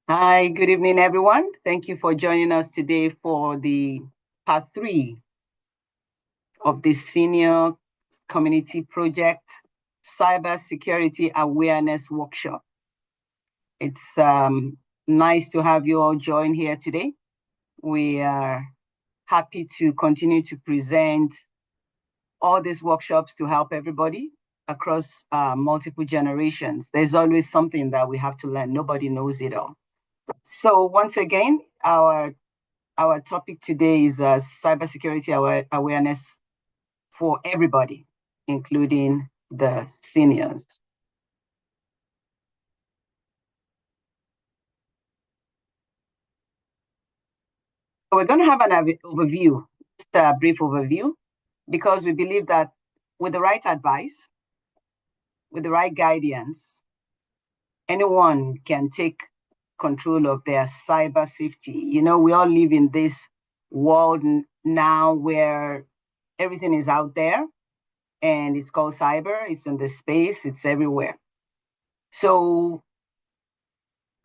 Hi, good evening, everyone. Thank you for joining us today for the part 3 of the Senior Community Project Cybersecurity Awareness Workshop. It's nice to have you all join here today. We are happy to continue to present all these workshops to help everybody across multiple generations. There's always something that we have to learn. Nobody knows it all. So once again, our topic today is cybersecurity awareness for everybody, including the seniors. So we're going to have an overview, just a brief overview, because we believe that with the right advice, with the right guidance, anyone can take control of their cyber safety. You know, we all live in this world now where everything is out there, and it's called cyber. It's in the space, it's everywhere. So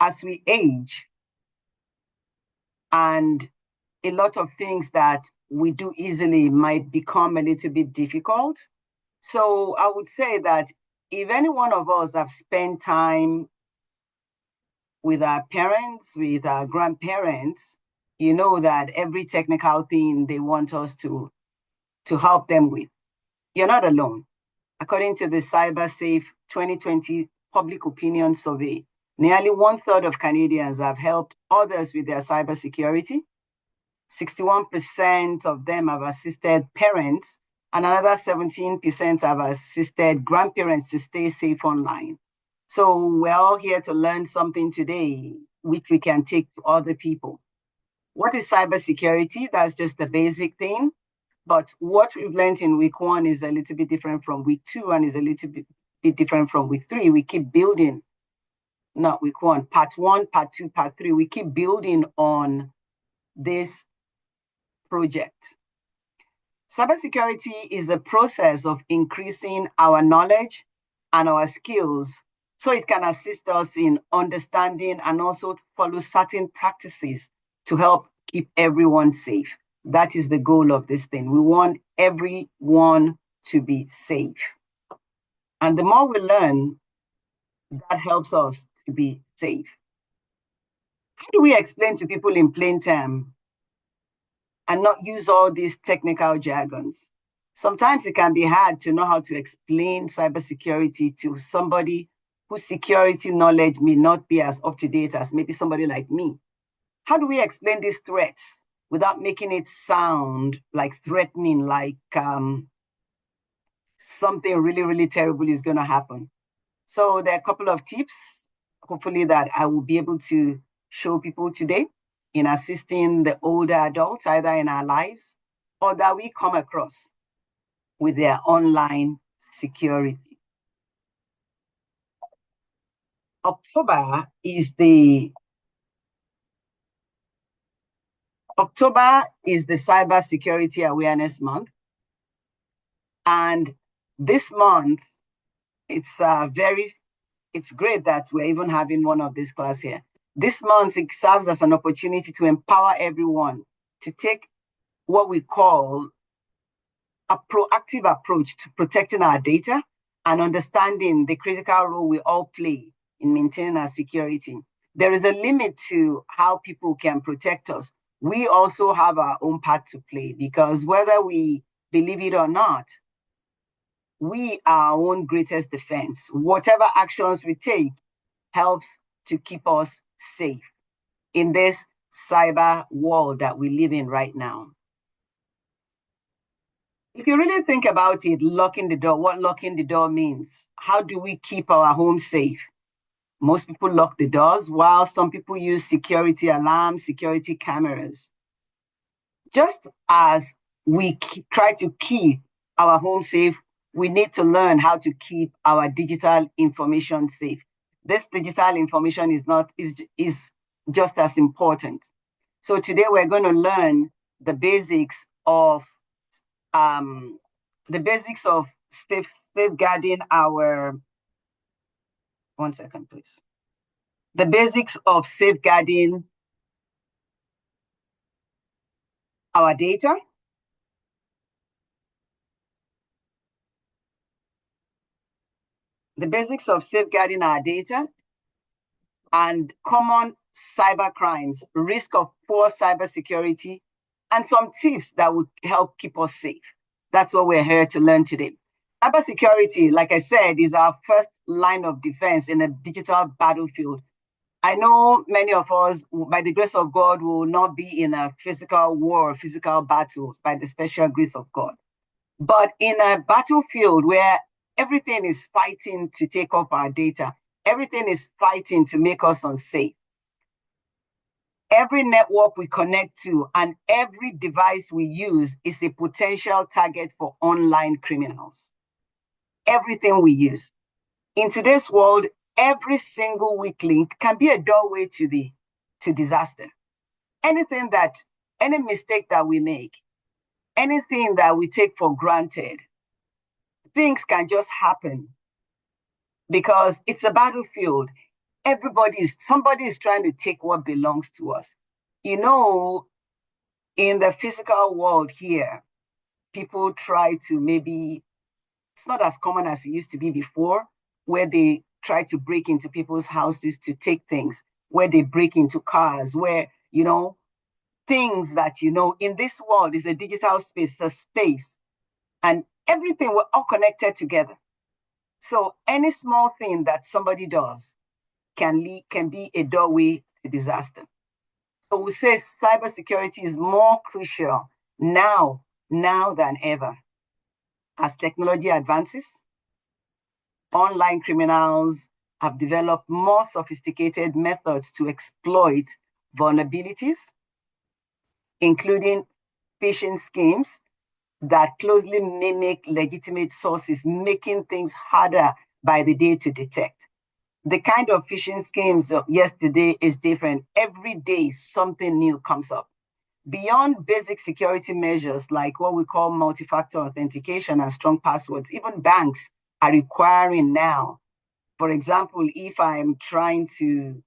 as we age, and a lot of things that we do easily might become a little bit difficult. So I would say that if any one of us have spent time with our parents, with our grandparents, you know that every technical thing they want us to help them with, you're not alone. According to the CyberSafe 2020 Public Opinion Survey, nearly 1/3 of Canadians have helped others with their cybersecurity. 61% of them have assisted parents, and another 17% have assisted grandparents to stay safe online. So we're all here to learn something today, which we can take to other people. What is cybersecurity? That's just the basic thing. But what we've learned in week 1 is a little bit different from week 2 and is a little bit different from week 3. We keep building, not week 1, part 1, part 2, part 3. We keep building on this project. Cybersecurity is a process of increasing our knowledge and our skills so it can assist us in understanding and also follow certain practices to help keep everyone safe. That is the goal of this thing. We want everyone to be safe. And the more we learn, that helps us to be safe. How do we explain to people in plain terms and not use all these technical jargons? Sometimes it can be hard to know how to explain cybersecurity to somebody whose security knowledge may not be as up to date as maybe somebody like me. How do we explain these threats without making it sound like threatening, like something really, really terrible is going to happen? So there are a couple of tips, hopefully, that I will be able to show people today in assisting the older adults, either in our lives or that we come across with their online security. October is the Cybersecurity Awareness Month. And this month, it's great that we're even having one of this class here. This month, it serves as an opportunity to empower everyone to take what we call a proactive approach to protecting our data and understanding the critical role we all play in maintaining our security. There is a limit to how people can protect us. We also have our own part to play, because whether we believe it or not, we are our own greatest defense. Whatever actions we take helps to keep us safe in this cyber world that we live in right now. If you really think about it, locking the door, what locking the door means, how do we keep our home safe? Most people lock the doors, while some people use security alarms, security cameras. Just as we try to keep our home safe, we need to learn how to keep our digital information safe. This digital information is just as important. So today we're going to learn the basics of safeguarding our. One second, please. The basics of safeguarding our data. The basics of safeguarding our data and common cyber crimes, risk of poor cybersecurity, and some tips that would help keep us safe. That's what we're here to learn today. Cybersecurity, like I said, is our first line of defense in a digital battlefield. I know many of us, by the grace of God, will not be in a physical war, physical battle by the special grace of God. But in a battlefield where everything is fighting to take up our data, everything is fighting to make us unsafe. Every network we connect to and every device we use is a potential target for online criminals. Everything we use. In today's world, every single weak link can be a doorway to disaster. Any mistake that we make, anything that we take for granted, things can just happen because it's a battlefield. Somebody is trying to take what belongs to us. You know, in the physical world here, people try to it's not as common as it used to be before, where they try to break into people's houses to take things, where they break into cars, where, things that, in this world is a digital space, a space, and everything, we're all connected together. So any small thing that somebody does can be a doorway to disaster. So we say cybersecurity is more crucial now than ever. As technology advances, online criminals have developed more sophisticated methods to exploit vulnerabilities, including phishing schemes that closely mimic legitimate sources, making things harder by the day to detect. The kind of phishing schemes of yesterday is different. Every day, something new comes up. Beyond basic security measures like what we call multi-factor authentication and strong passwords, even banks are requiring now. For example, if I'm trying to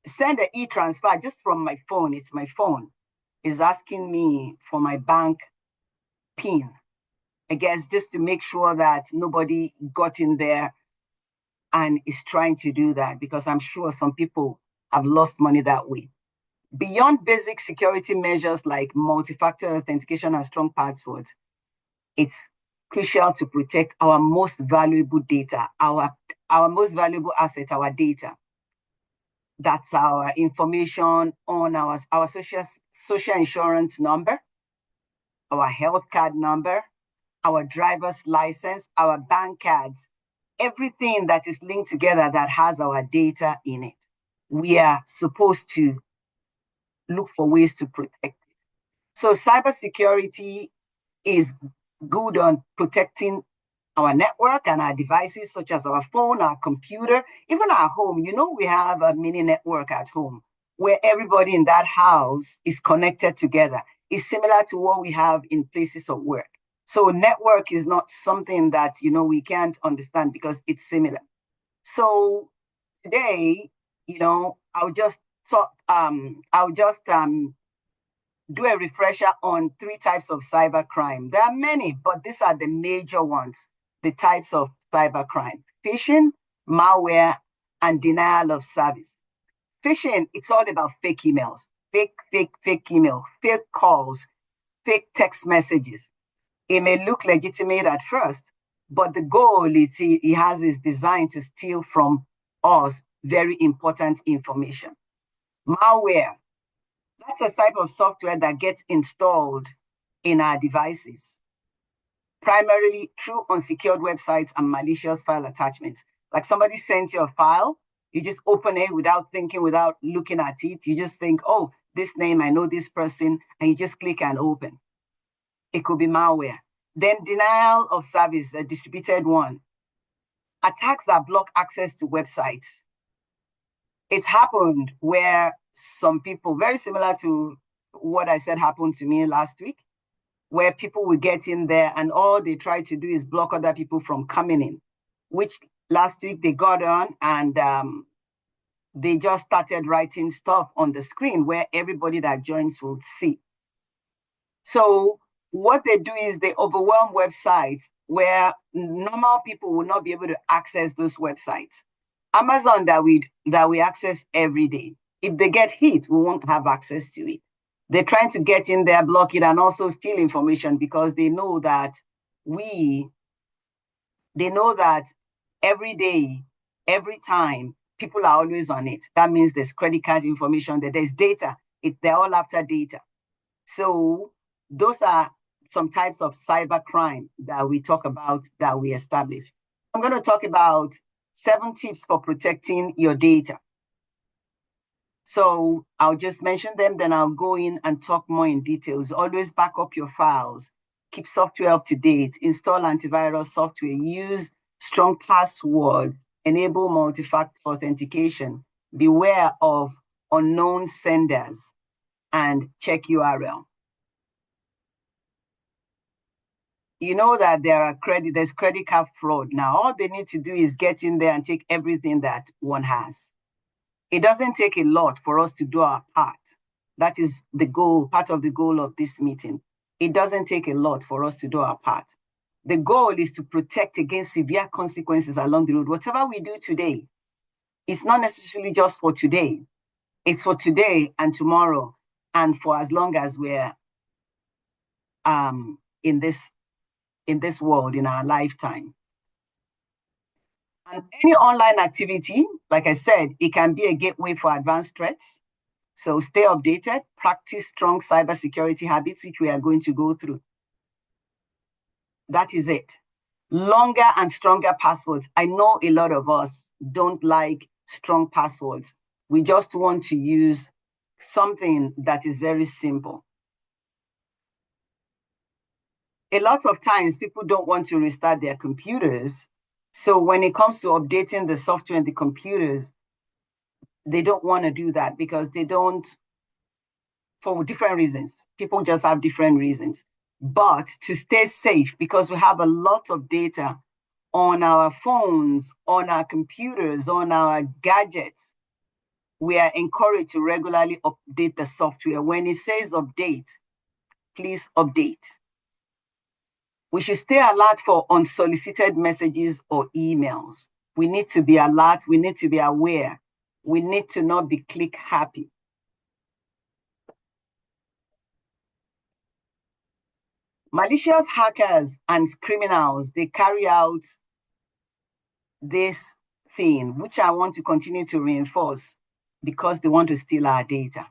send an e-transfer just from my phone, it's my phone, is asking me for my bank PIN. I guess just to make sure that nobody got in there and is trying to do that, because I'm sure some people have lost money that way. Beyond basic security measures like multi-factor authentication and strong passwords, it's crucial to protect our most valuable data, our most valuable asset, our data. That's our information on our social insurance number, our health card number, our driver's license, our bank cards, everything that is linked together that has our data in it. We are supposed to look for ways to protect it. So cybersecurity is good on protecting our network and our devices, such as our phone, our computer, even our home. We have a mini network at home where everybody in that house is connected together. It's similar to what we have in places of work. So network is not something that, we can't understand because it's similar. So today, I'll just do a refresher on 3 types of cybercrime. There are many, but these are the major ones, the types of cybercrime: phishing, malware, and denial of service. Phishing, it's all about fake emails, fake email, fake calls, fake text messages. It may look legitimate at first, but the goal it has is designed to steal from us very important information. Malware, that's a type of software that gets installed in our devices, primarily through unsecured websites and malicious file attachments. Like somebody sends you a file, you just open it without thinking, without looking at it. You just think, oh, this name, I know this person, and you just click and open. It could be malware. Then denial of service, a distributed one. Attacks that block access to websites. It's happened where some people, very similar to what I said happened to me last week, where people will get in there and all they try to do is block other people from coming in, which last week they got on and they just started writing stuff on the screen where everybody that joins will see. So what they do is they overwhelm websites where normal people will not be able to access those websites. Amazon that we access every day. If they get hit, we won't have access to it. They're trying to get in there, block it, and also steal information because they know that every day, every time, people are always on it. That means there's credit card information, that there's data. They're all after data. So those are some types of cyber crime that we talk about, that we establish. I'm going to talk about 7 tips for protecting your data. So I'll just mention them, then I'll go in and talk more in details. Always back up your files, keep software up to date, install antivirus software, use strong passwords, enable multi-factor authentication, beware of unknown senders, and check URL. You know that there's credit card fraud. Now, all they need to do is get in there and take everything that one has. It doesn't take a lot for us to do our part. That is the goal, part of the goal of this meeting. It doesn't take a lot for us to do our part. The goal is to protect against severe consequences along the road. Whatever we do today, it's not necessarily just for today. It's for today and tomorrow, and for as long as we're in this world, in our lifetime. And any online activity, like I said, it can be a gateway for advanced threats. So stay updated, practice strong cybersecurity habits, which we are going to go through. That is it. Longer and stronger passwords. I know a lot of us don't like strong passwords. We just want to use something that is very simple. A lot of times people don't want to restart their computers. So when it comes to updating the software and the computers, they don't want to do that because they don't, for different reasons. People just have different reasons. But to stay safe, because we have a lot of data on our phones, on our computers, on our gadgets, we are encouraged to regularly update the software. When it says update, please update. We should stay alert for unsolicited messages or emails. We need to be alert. We need to be aware. We need to not be click happy. Malicious hackers and criminals, they carry out this thing, which I want to continue to reinforce because they want to steal our data.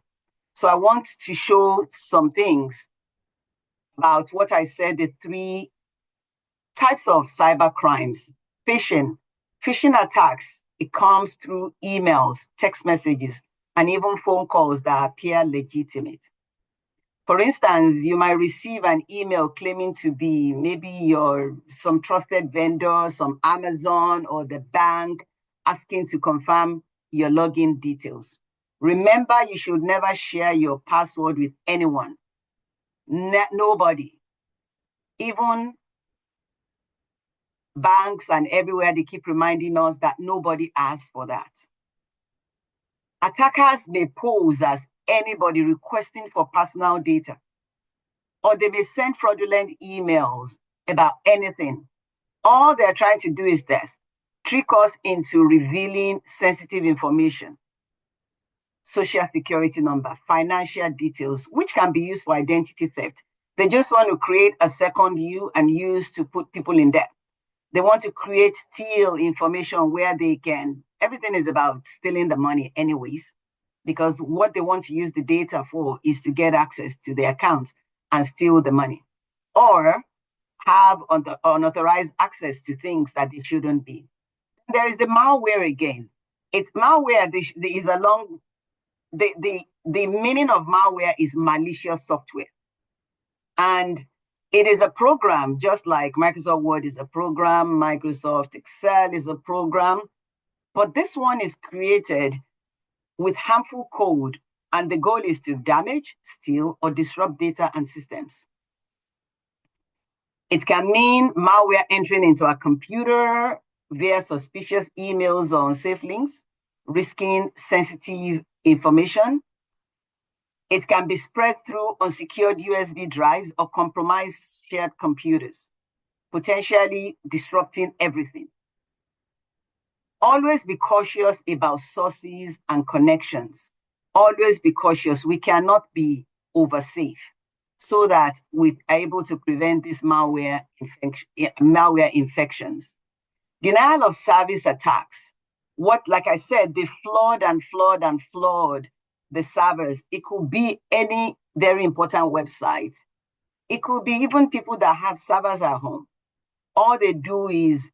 So I want to show some things about what I said, the 3 types of cyber crimes. Phishing attacks, it comes through emails, text messages, and even phone calls that appear legitimate. For instance, you might receive an email claiming to be maybe some trusted vendor, some Amazon or the bank, asking to confirm your login details. Remember, you should never share your password with anyone. Nobody. Even banks and everywhere, they keep reminding us that nobody asks for that. Attackers may pose as anybody requesting for personal data, or they may send fraudulent emails about anything. All they're trying to do is this: trick us into revealing sensitive information, social security number, financial details, which can be used for identity theft. They just want to create a second you and use to put people in debt. They want to steal information where they can. Everything is about stealing the money anyways, because what they want to use the data for is to get access to their accounts and steal the money, or have unauthorized access to things that they shouldn't be. There is the malware again. It's malware is along, the meaning of malware is malicious software. And it is a program, just like Microsoft Word is a program, Microsoft Excel is a program, but this one is created with harmful code, and the goal is to damage, steal, or disrupt data and systems. It can mean malware entering into a computer via suspicious emails or unsafe links, risking sensitive information. It can be spread through unsecured USB drives or compromised shared computers, potentially disrupting everything. Always be cautious about sources and connections. Always be cautious. We cannot be oversafe, so that we are able to prevent these malware infections. Denial of service attacks. Like I said, they flawed the servers. It could be any very important website. It could be even people that have servers at home. All they do is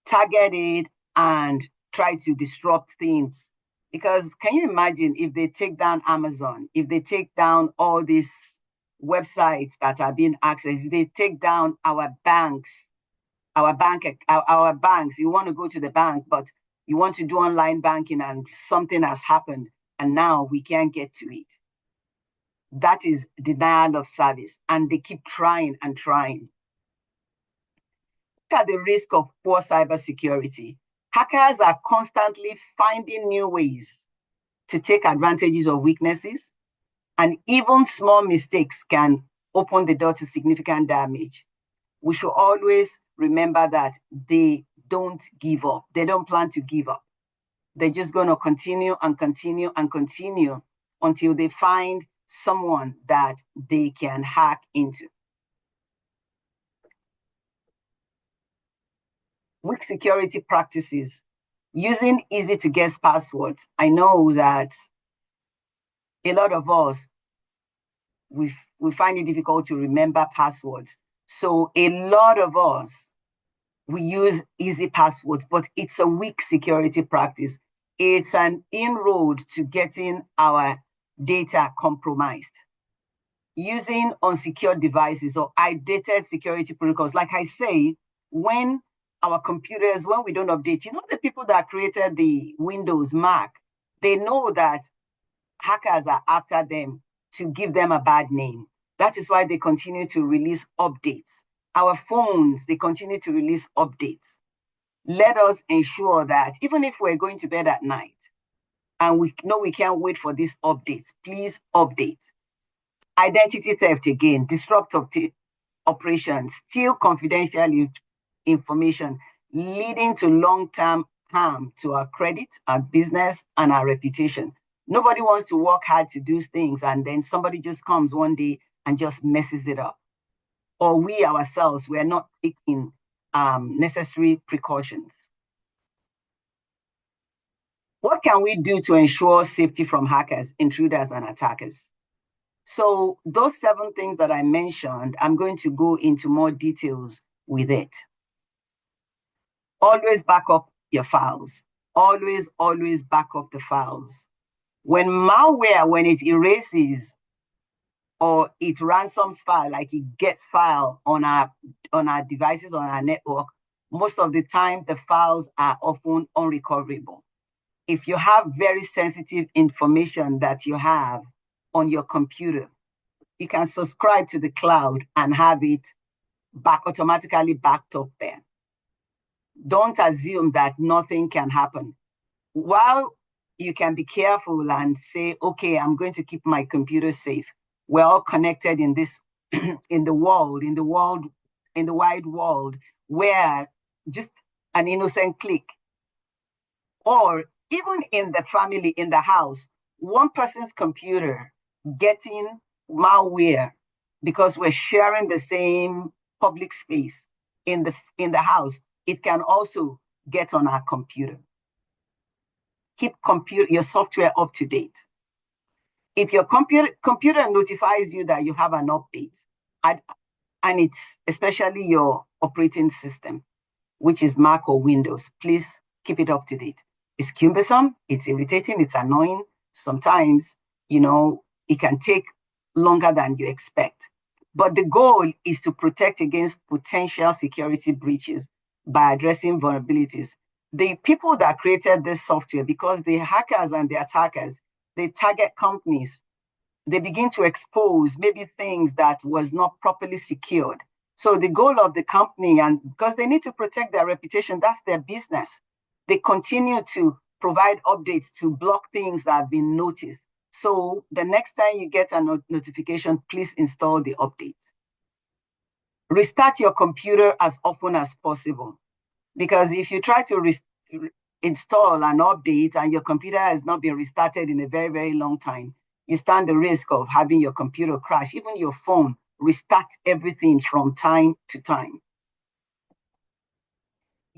target it and try to disrupt things. Because can you imagine if they take down Amazon, if they take down all these websites that are being accessed, if they take down our banks, our banks, you want to go to the bank, but you want to do online banking and something has happened and now we can't get to it. That is denial of service, and they keep trying and trying. Look at the risk of poor cybersecurity. Hackers are constantly finding new ways to take advantages of weaknesses, and even small mistakes can open the door to significant damage. We should always remember that they don't give up. They don't plan to give up. They're just going to continue and continue and continue until they find someone that they can hack into. Weak security practices. Using easy to guess passwords. I know that a lot of us, we find it difficult to remember passwords. So a lot of us, we use easy passwords, but it's a weak security practice. It's an inroad to getting our data compromised. Using unsecured devices or outdated security protocols. Like I say, when our computers, when we don't update, the people that created the Windows, Mac, they know that hackers are after them to give them a bad name. That is why they continue to release updates. Our phones, they continue to release updates. Let us ensure that even if we're going to bed at night and we know we can't wait for these updates, please update. Identity theft again, disruptive operations, steal confidential information, leading to long-term harm to our credit, our business, and our reputation. Nobody wants to work hard to do things, and then somebody just comes one day and just messes it up. Or we ourselves, we're not taking necessary precautions. What can we do to ensure safety from hackers, intruders, and attackers? So those 7 things that I mentioned, I'm going to go into more details with it. Always back up your files. Always, always back up the files. When malware, when it erases or it ransoms file, like it gets file on our devices, on our network, most of the time the files are often unrecoverable. If you have very sensitive information that you have on your computer, you can subscribe to the cloud and have it automatically backed up there. Don't assume that nothing can happen. While you can be careful and say, okay, I'm going to keep my computer safe. We're all connected in this, in the wide world, where just an innocent click, or even in the family, in the house, one person's computer getting malware because we're sharing the same public space in the house, it can also get on our computer. Keep your software up to date. If your computer notifies you that you have an update, and it's especially your operating system, which is Mac or Windows, please keep it up to date. It's cumbersome, it's irritating, it's annoying. Sometimes, it can take longer than you expect. But the goal is to protect against potential security breaches by addressing vulnerabilities. The people that created this software, because the hackers and the attackers, they target companies. They begin to expose maybe things that was not properly secured. So the goal of the company, and because they need to protect their reputation, that's their business. They continue to provide updates to block things that have been noticed. So the next time you get a notification, please install the update. Restart your computer as often as possible, because if you try to install an update and your computer has not been restarted in a very, very long time, you stand the risk of having your computer crash. Even your phone, restart everything from time to time.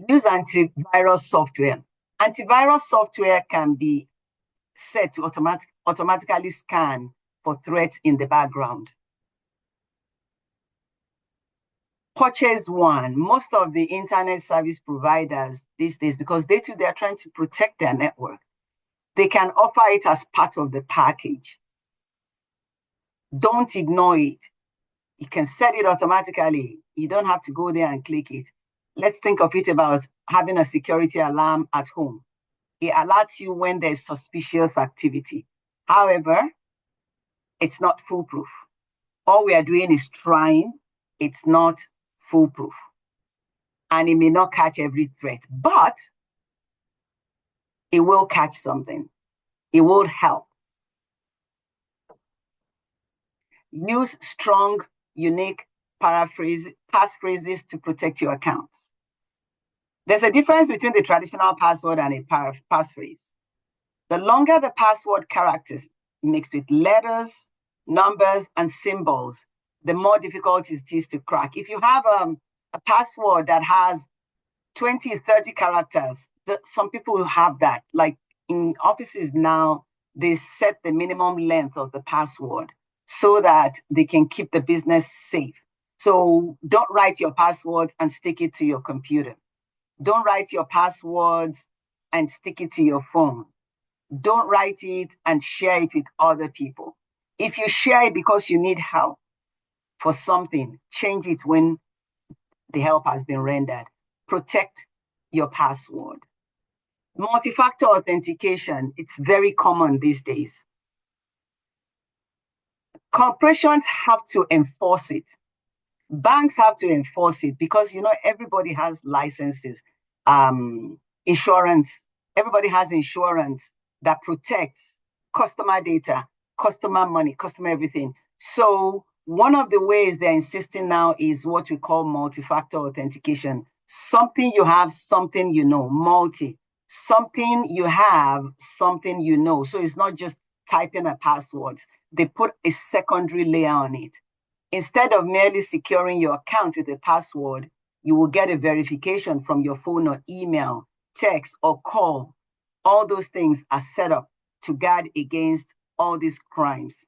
Use antivirus software. Antivirus software can be set to automatically scan for threats in the background. Purchase one. Most of the internet service providers these days, because they are trying to protect their network, they can offer it as part of the package. Don't ignore it. You can set it automatically. You don't have to go there and click it. Let's think of it about having a security alarm at home. It alerts you when there's suspicious activity. However, it's not foolproof. All we are doing is trying. It's not foolproof. And it may not catch every threat, but it will catch something. It will help. Use strong, unique passphrases to protect your accounts. There's a difference between the traditional password and a passphrase. The longer the password characters mixed with letters, numbers, and symbols, the more difficult it is to crack. If you have a password that has 20, 30 characters, some people have that. Like in offices now, they set the minimum length of the password so that they can keep the business safe. So don't write your passwords and stick it to your computer. Don't write your passwords and stick it to your phone. Don't write it and share it with other people. If you share it because you need help for something, change it when the help has been rendered. Protect your password. Multi-factor authentication, it's very common these days. Corporations have to enforce it. Banks have to enforce it because, everybody has licenses, insurance. Everybody has insurance that protects customer data, customer money, customer everything. So one of the ways they're insisting now is what we call multi-factor authentication. Something you have, something you know. Multi. Something you have, something you know. So it's not just typing a password. They put a secondary layer on it. Instead of merely securing your account with a password, you will get a verification from your phone or email, text, or call. All those things are set up to guard against all these crimes.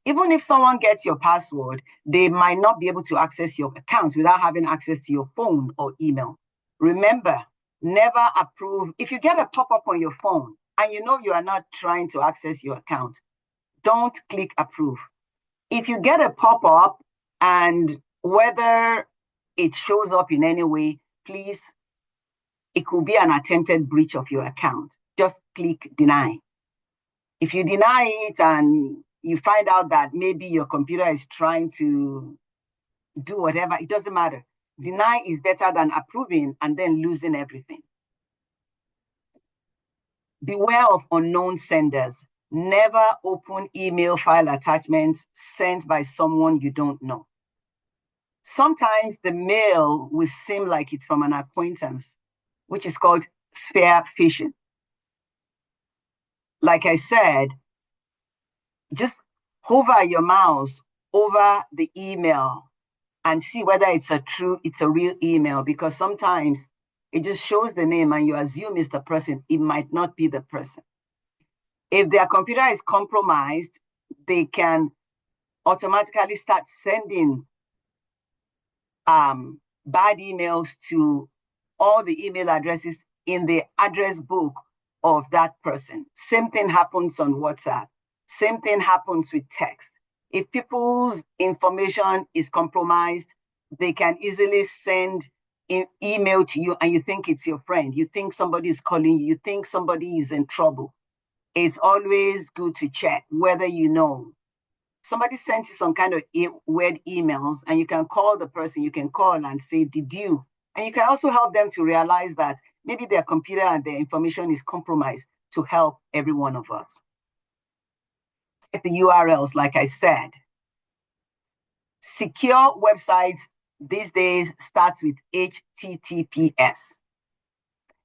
Even if someone gets your password, they might not be able to access your account without having access to your phone or email. Remember, never approve. If you get a pop-up on your phone and you are not trying to access your account, don't click approve. If you get a pop-up and whether it shows up in any way, please, it could be an attempted breach of your account. Just click deny. If you deny it and you find out that maybe your computer is trying to do whatever, it doesn't matter. Deny is better than approving and then losing everything. Beware of unknown senders. Never open email file attachments sent by someone you don't know. Sometimes the mail will seem like it's from an acquaintance, which is called spear phishing. Like I said, just hover your mouse over the email and see whether it's a real email, because sometimes it just shows the name and you assume it's the person. It might not be the person. If their computer is compromised, they can automatically start sending bad emails to all the email addresses in the address book of that person. Same thing happens on WhatsApp. Same thing happens with text. If people's information is compromised, they can easily send an email to you and you think it's your friend. You think somebody is calling you. You think somebody is in trouble. It's always good to check whether somebody sends you some kind of weird emails and you can call the person. You can call and say, did you? And you can also help them to realize that maybe their computer and their information is compromised to help every one of us. The URLs, like I said, secure websites these days starts with HTTPS.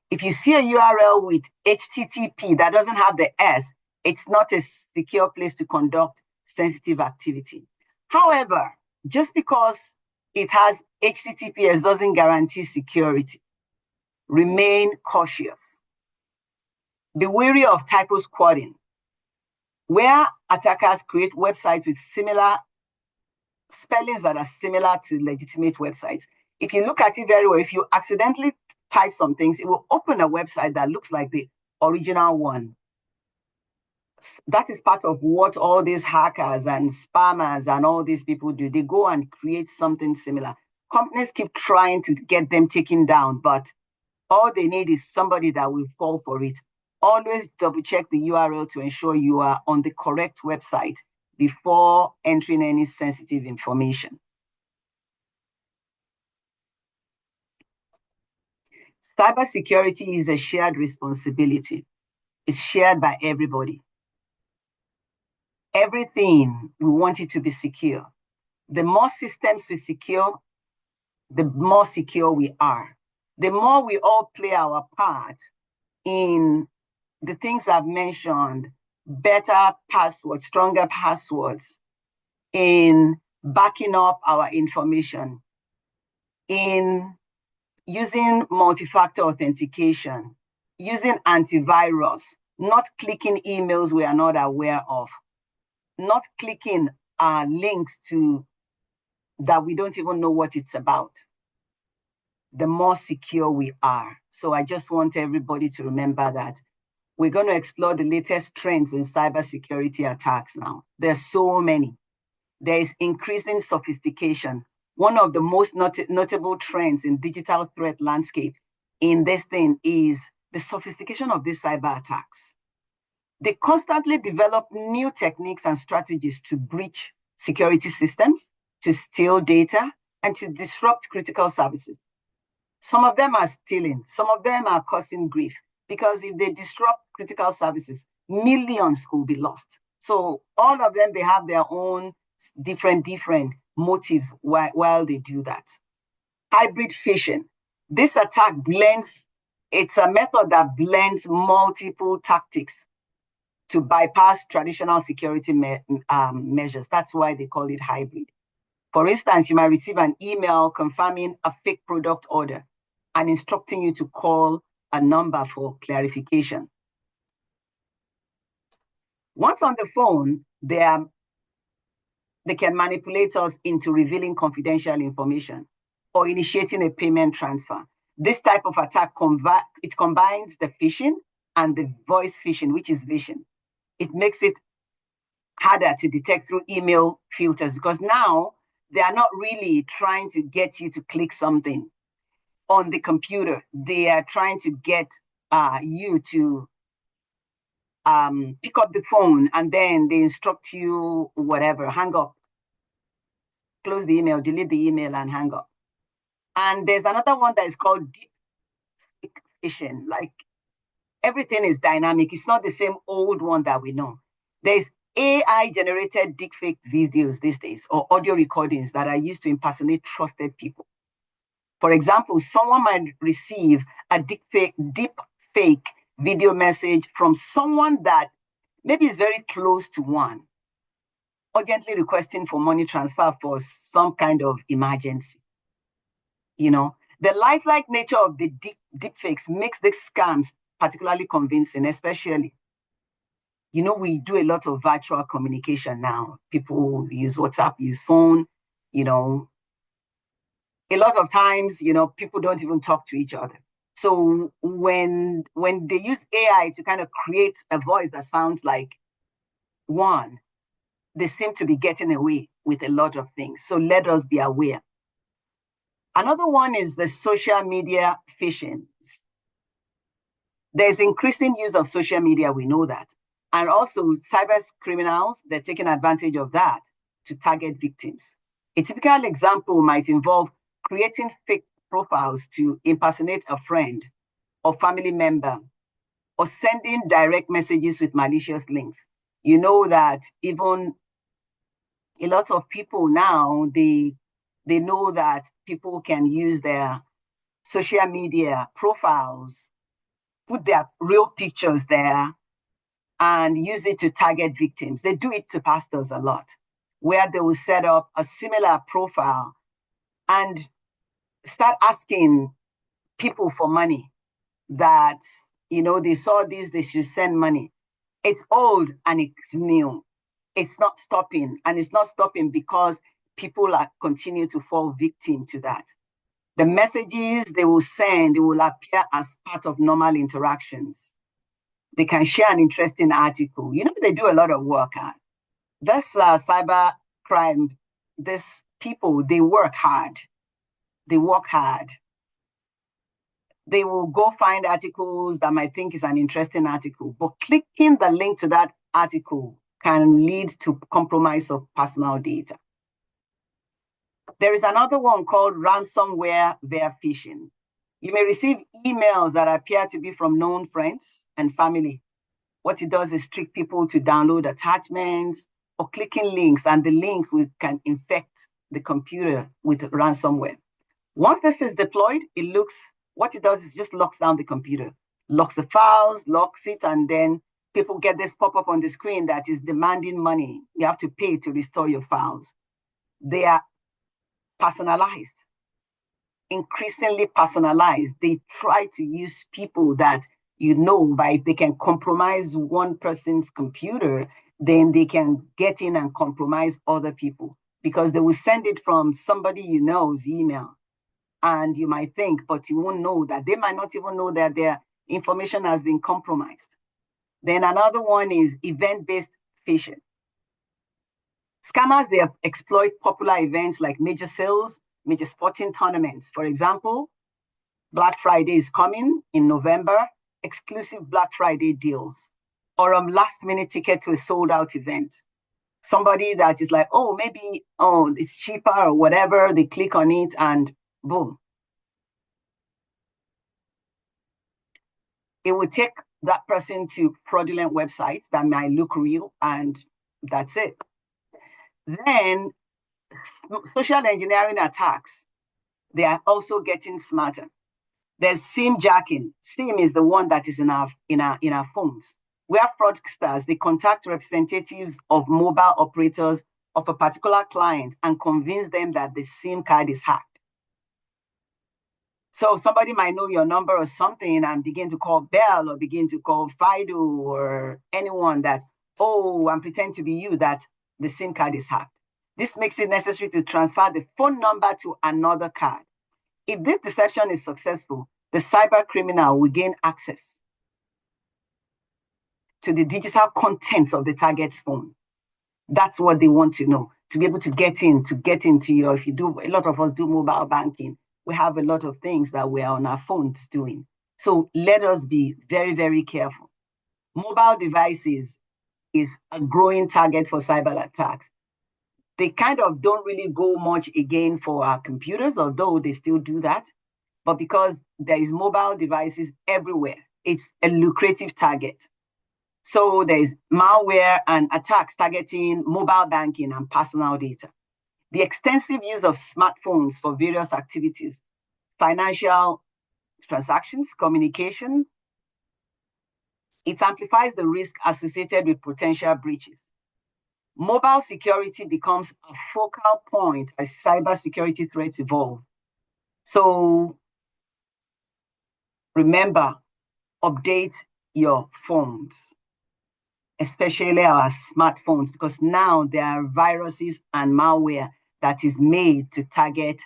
If you see a URL with HTTP that doesn't have the S, it's not a secure place to conduct sensitive activity. However, just because it has HTTPS doesn't guarantee security. Remain cautious. Be wary of typo squatting, where attackers create websites with similar spellings that are similar to legitimate websites. If you look at it very well, if you accidentally type some things, it will open a website that looks like the original one. That is part of what all these hackers and spammers and all these people do. They go and create something similar. Companies keep trying to get them taken down, but all they need is somebody that will fall for it. Always double check the URL to ensure you are on the correct website before entering any sensitive information. Cybersecurity is a shared responsibility. It's shared by everybody. Everything, we want it to be secure. The more systems we secure, the more secure we are. The more we all play our part in the things I've mentioned, better passwords, stronger passwords, in backing up our information, in using multi-factor authentication, using antivirus, not clicking emails we are not aware of, not clicking links to that we don't even know what it's about, the more secure we are. So I just want everybody to remember that. We're going to explore the latest trends in cybersecurity attacks now. There's so many. There is increasing sophistication. One of the most notable trends in digital threat landscape in this thing is the sophistication of these cyber attacks. They constantly develop new techniques and strategies to breach security systems, to steal data, and to disrupt critical services. Some of them are stealing, some of them are causing grief, because if they disrupt critical services, millions could be lost. So all of them, they have their own different motives while they do that. Hybrid phishing. This attack blends, it's a method that blends multiple tactics to bypass traditional security measures. That's why they call it hybrid. For instance, you might receive an email confirming a fake product order and instructing you to call a number for clarification. Once on the phone, they can manipulate us into revealing confidential information or initiating a payment transfer. This type of attack combines the phishing and the voice phishing, which is phishing. It makes it harder to detect through email filters, because now they are not really trying to get you to click something on the computer. They are trying to get you to pick up the phone, and then they instruct you, whatever, hang up, close the email, delete the email, and hang up. And there's another one that is called deep phishing. Like, everything is dynamic. It's not the same old one that we know. There's AI-generated deepfake videos these days, or audio recordings that are used to impersonate trusted people. For example, someone might receive a deepfake video message from someone that maybe is very close to one, urgently requesting for money transfer for some kind of emergency. You know, the lifelike nature of the deepfakes makes these scams particularly convincing, especially, you know, we do a lot of virtual communication now. People use WhatsApp, use phone, you know. A lot of times, you know, people don't even talk to each other. So when they use AI to kind of create a voice that sounds like one, they seem to be getting away with a lot of things. So let us be aware. Another one is the social media phishing. There's increasing use of social media, we know that. And also cyber criminals, they're taking advantage of that to target victims. A typical example might involve creating fake profiles to impersonate a friend or family member, or sending direct messages with malicious links. You know that even a lot of people now, they know that people can use their social media profiles, put their real pictures there, and use it to target victims. They do it to pastors a lot, where they will set up a similar profile and start asking people for money that, they saw this, they should send money. It's old and it's new. It's not stopping. And it's not stopping because people are continue to fall victim to that. The messages they will send, it will appear as part of normal interactions. They can share an interesting article. They do a lot of work. This cyber crime, these people, they work hard. They work hard. They will go find articles that might think is an interesting article, but clicking the link to that article can lead to compromise of personal data. There is another one called ransomware via phishing. You may receive emails that appear to be from known friends and family. What it does is trick people to download attachments or clicking links, and the link can infect the computer with ransomware. Once this is deployed, what it does is just locks down the computer, locks the files, locks it, and then people get this pop-up on the screen that is demanding money. You have to pay to restore your files. They are personalized, increasingly personalized. They try to use people that if they can compromise one person's computer, then they can get in and compromise other people, because they will send it from somebody email. And you might think, but you won't know that. They might not even know that their information has been compromised. Then another one is event-based phishing. Scammers, they exploit popular events like major sales, major sporting tournaments. For example, Black Friday is coming in November, exclusive Black Friday deals, or a last-minute ticket to a sold-out event. Somebody that is like, maybe it's cheaper or whatever, they click on it and boom. It will take that person to fraudulent websites that might look real, and that's it. Then social engineering attacks, they are also getting smarter. There's SIM jacking. SIM is the one that is in our phones, where fraudsters, they contact representatives of mobile operators of a particular client and convince them that the SIM card is hacked. So somebody might know your number or something and begin to call Bell or begin to call Fido or anyone that, I'm pretending to be you, that the SIM card is hacked. This makes it necessary to transfer the phone number to another card. If this deception is successful, the cyber criminal will gain access to the digital contents of the target's phone. That's what they want to know, to be able to get into your, a lot of us do mobile banking. We have a lot of things that we're on our phones doing. So let us be very, very careful. Mobile devices is a growing target for cyber attacks. They kind of don't really go much again for our computers, although they still do that. But because there is mobile devices everywhere, it's a lucrative target. So there's malware and attacks targeting mobile banking and personal data. The extensive use of smartphones for various activities, financial transactions, communication, it amplifies the risk associated with potential breaches. Mobile security becomes a focal point as cybersecurity threats evolve. So remember, update your phones, especially our smartphones, because now there are viruses and malware that is made to target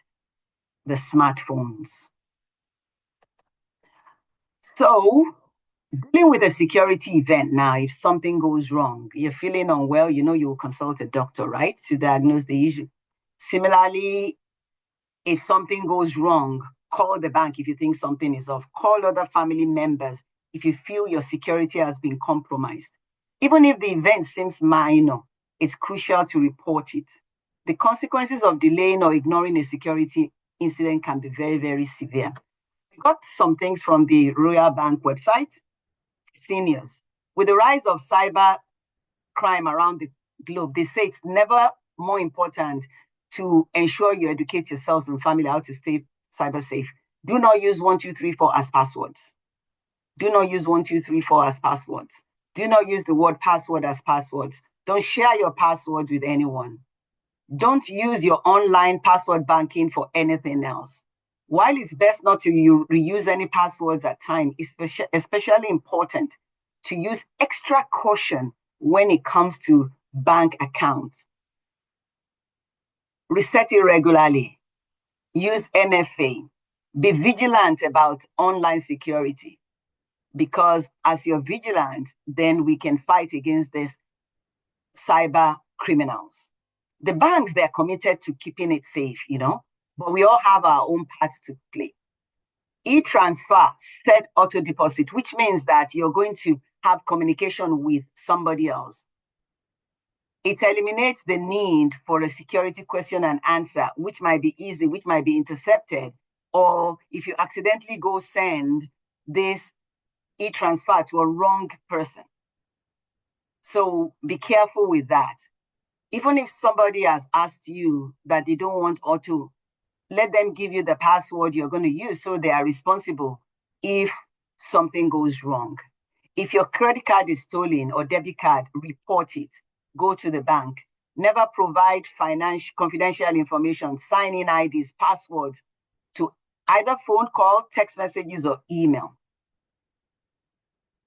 the smartphones. So dealing with a security event now, if something goes wrong, you're feeling unwell, you will consult a doctor, right, to diagnose the issue. Similarly, if something goes wrong, call the bank if you think something is off. Call other family members if you feel your security has been compromised. Even if the event seems minor, it's crucial to report it. The consequences of delaying or ignoring a security incident can be very, very severe. got some things from the Royal Bank website. Seniors, with the rise of cyber crime around the globe, they say it's never more important to ensure you educate yourselves and family how to stay cyber safe. Do not use 1234 as passwords. Do not use 1234 as passwords. Do not use the word password as passwords. Don't share your password with anyone. Don't use your online password banking for anything else. While it's best not to reuse any passwords at time, it's especially important to use extra caution when it comes to bank accounts. Reset it regularly. Use MFA. Be vigilant about online security, because as you're vigilant, then we can fight against these cyber criminals. The banks, they're committed to keeping it safe, but we all have our own parts to play. E-transfer, set auto deposit, which means that you're going to have communication with somebody else. It eliminates the need for a security question and answer, which might be easy, which might be intercepted, or if you accidentally go send this e-transfer to a wrong person. So be careful with that. Even if somebody has asked you that they don't want auto, let them give you the password you're going to use so they are responsible if something goes wrong. If your credit card is stolen or debit card, report it. Go to the bank. Never provide confidential information, sign-in IDs, passwords to either phone call, text messages, or email.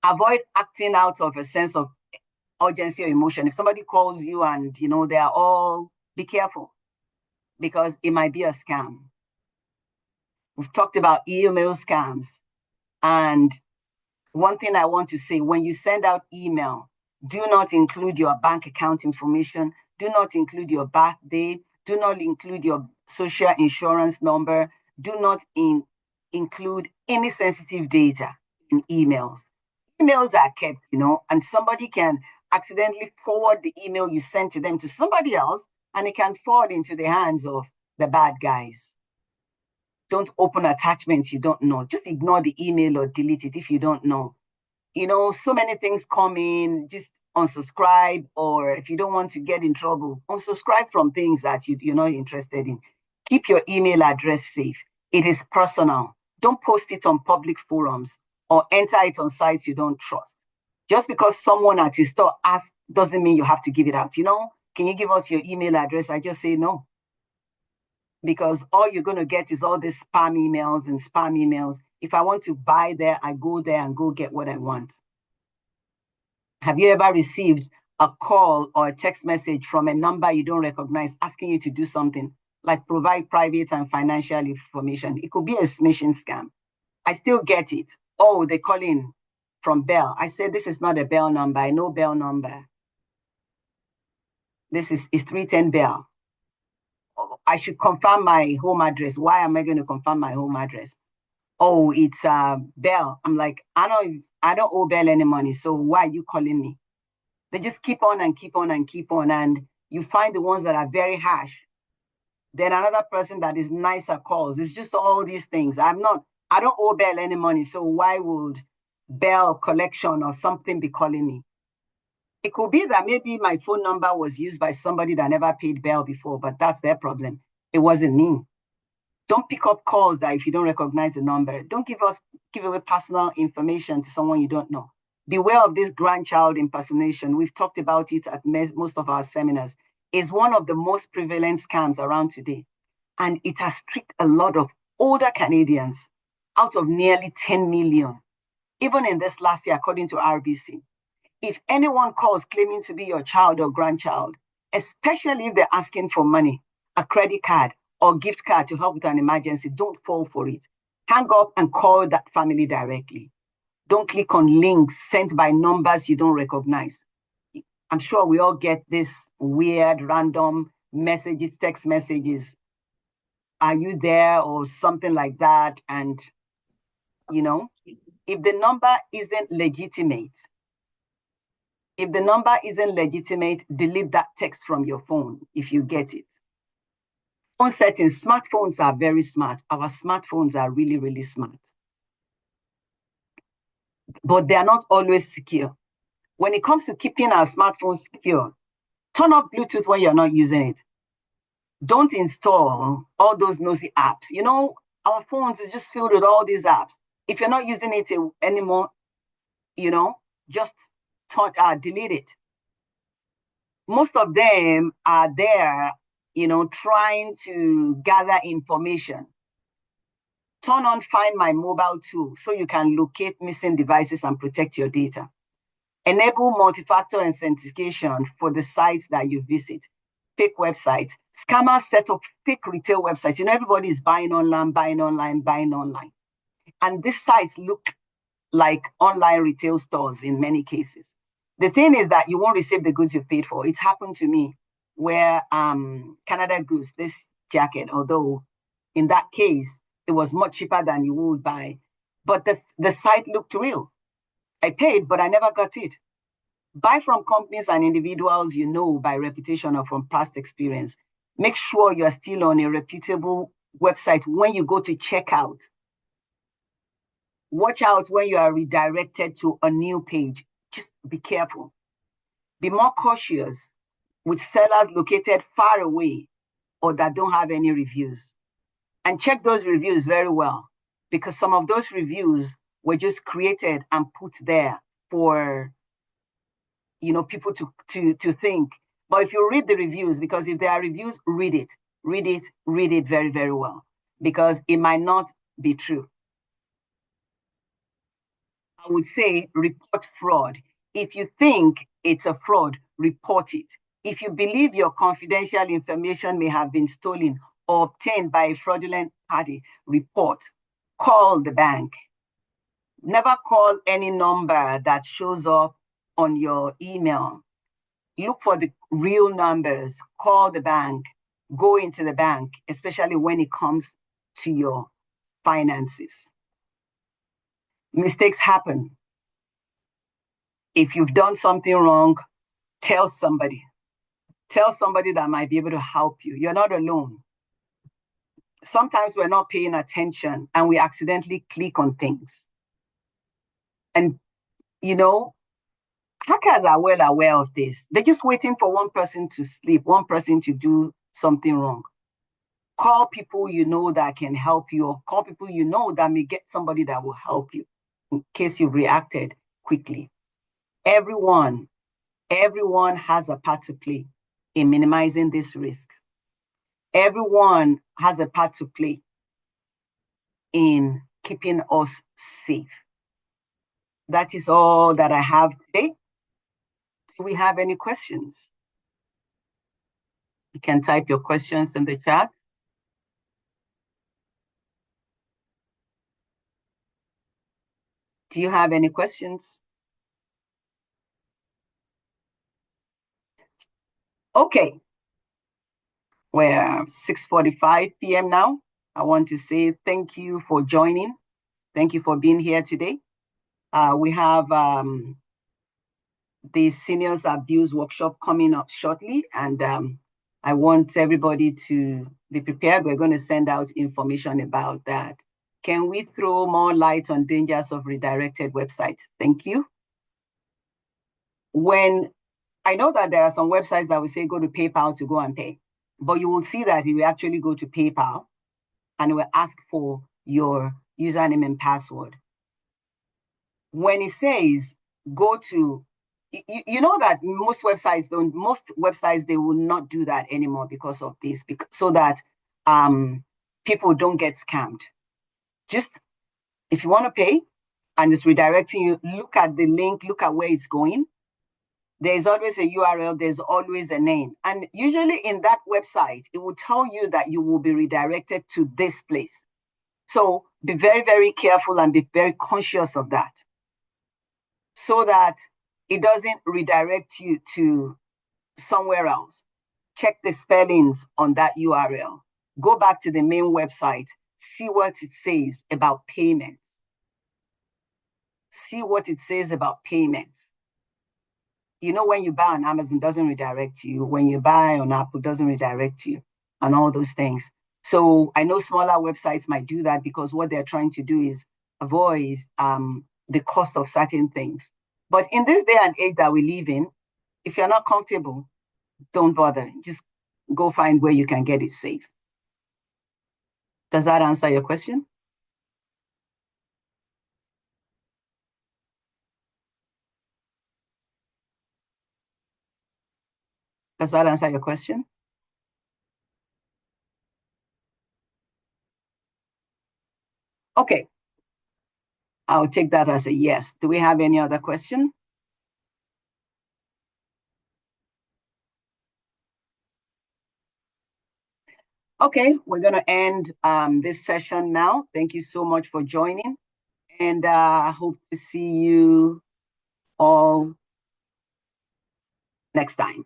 Avoid acting out of a sense of urgency or emotion. If somebody calls you and, they are all, be careful, because it might be a scam. We've talked about email scams. And one thing I want to say, when you send out email, do not include your bank account information. Do not include your birthday. Do not include your social insurance number. Do not include any sensitive data in emails. Emails are kept, and somebody can accidentally forward the email you sent to them to somebody else, and it can fall into the hands of the bad guys. Don't open attachments you don't know. Just ignore the email or delete it if you don't know. So many things come in, just unsubscribe, or if you don't want to get in trouble, unsubscribe from things that you're not interested in. Keep your email address safe. It is personal. Don't post it on public forums or enter it on sites you don't trust. Just because someone at a store asks doesn't mean you have to give it out. Can you give us your email address? I just say no. Because all you're going to get is all these spam emails. If I want to buy there, I go there and go get what I want. Have you ever received a call or a text message from a number you don't recognize asking you to do something, like provide private and financial information? It could be a smishing scam. I still get it. Oh, they call in from Bell. I said, this is not a Bell number. I know Bell number. This is 310 Bell. I should confirm my home address. Why am I going to confirm my home address? Oh, it's Bell. I'm like, I don't owe Bell any money, so why are you calling me? They just keep on and keep on and keep on, and you find the ones that are very harsh. Then another person that is nicer calls. It's just all these things. I don't owe Bell any money, so why would Bell collection or something be calling me? It could be that maybe my phone number was used by somebody that never paid Bell before, but that's their problem. It wasn't me. Don't pick up calls that if you don't recognize the number. Don't give away personal information to someone you don't know. Beware of this grandchild impersonation. We've talked about it at most of our seminars. It's one of the most prevalent scams around today. And it has tricked a lot of older Canadians out of nearly 10 million, even in this last year, according to RBC. If anyone calls claiming to be your child or grandchild, especially if they're asking for money, a credit card, or gift card to help with an emergency, don't fall for it. Hang up and call that family directly. Don't click on links sent by numbers you don't recognize. I'm sure we all get this weird, random messages, text messages. Are you there? Or something like that. And, if the number isn't legitimate, delete that text from your phone if you get it. Phone settings, smartphones are very smart. Our smartphones are really, really smart. but they are not always secure. When it comes to keeping our smartphones secure, turn off Bluetooth when you're not using it. Don't install all those nosy apps. You know, our phones is just filled with all these apps. If you're not using it anymore, you know, just delete it. Most of them are there, you know, trying to gather information. Turn on Find My Mobile tool so you can locate missing devices and protect your data. Enable multi-factor authentication for the sites that you visit. Fake websites. Scammers set up fake retail websites. You know, everybody is buying online, buying online, buying online. And these sites look like online retail stores in many cases. The thing is that you won't receive the goods you paid for. It happened to me where Canada Goose, this jacket, although in that case, it was much cheaper than you would buy, but the site looked real. I paid, but I never got it. Buy from companies and individuals you know by reputation or from past experience. Make sure you're still on a reputable website when you go to checkout. Watch out when you are redirected to a new page. Just be careful. Be more cautious with sellers located far away or that don't have any reviews. And check those reviews very well, because some of those reviews were just created and put there for, you know, people to think. But if you read the reviews, because if there are reviews, read it very, very well, because it might not be true. I would say report fraud. If you think it's a fraud, report it. If you believe your confidential information may have been stolen or obtained by a fraudulent party, report. Call the bank. Never call any number that shows up on your email. Look for the real numbers. Call the bank. Go into the bank, especially when it comes to your finances. Mistakes happen. If you've done something wrong, tell somebody. Tell somebody that might be able to help you. You're not alone. Sometimes we're not paying attention and we accidentally click on things. And, you know, hackers are well aware of this. They're just waiting for one person to sleep, one person to do something wrong. Call people you know that can help you, or call people you know that may get somebody that will help you in case you've reacted quickly. Everyone has a part to play in minimizing this risk. Everyone has a part to play in keeping us safe. That is all that I have today. Do we have any questions? You can type your questions in the chat. Do you have any questions? Okay. We're 6:45 p.m. now. I want to say thank you for joining. Thank you for being here today. We have the Seniors Abuse Workshop coming up shortly, and I want everybody to be prepared. We're going to send out information about that. Can we throw more light on dangers of redirected websites? Thank you. When I know that there are some websites that will say go to PayPal to go and pay, but you will see that if you actually go to PayPal and it will ask for your username and password. When it says go to, you know that most websites, they will not do that anymore because of this, so that people don't get scammed. Just if you want to pay and it's redirecting you, look at the link, look at where it's going. There's always a URL, there's always a name. And usually in that website, it will tell you that you will be redirected to this place. So be very, very careful and be very conscious of that, so that it doesn't redirect you to somewhere else. Check the spellings on that URL. Go back to the main website, see what it says about payments. See what it says about payments. You know, when you buy on Amazon, doesn't redirect you. When you buy on Apple, doesn't redirect you, and all those things. So I know smaller websites might do that because what they're trying to do is avoid the cost of certain things. But in this day and age that we live in, if you're not comfortable, don't bother. Just go find where you can get it safe. Does that answer your question? Does that answer your question? Okay. I'll take that as a yes. Do we have any other question? Okay, we're going to end this session now. Thank you so much for joining. And I hope to see you all next time.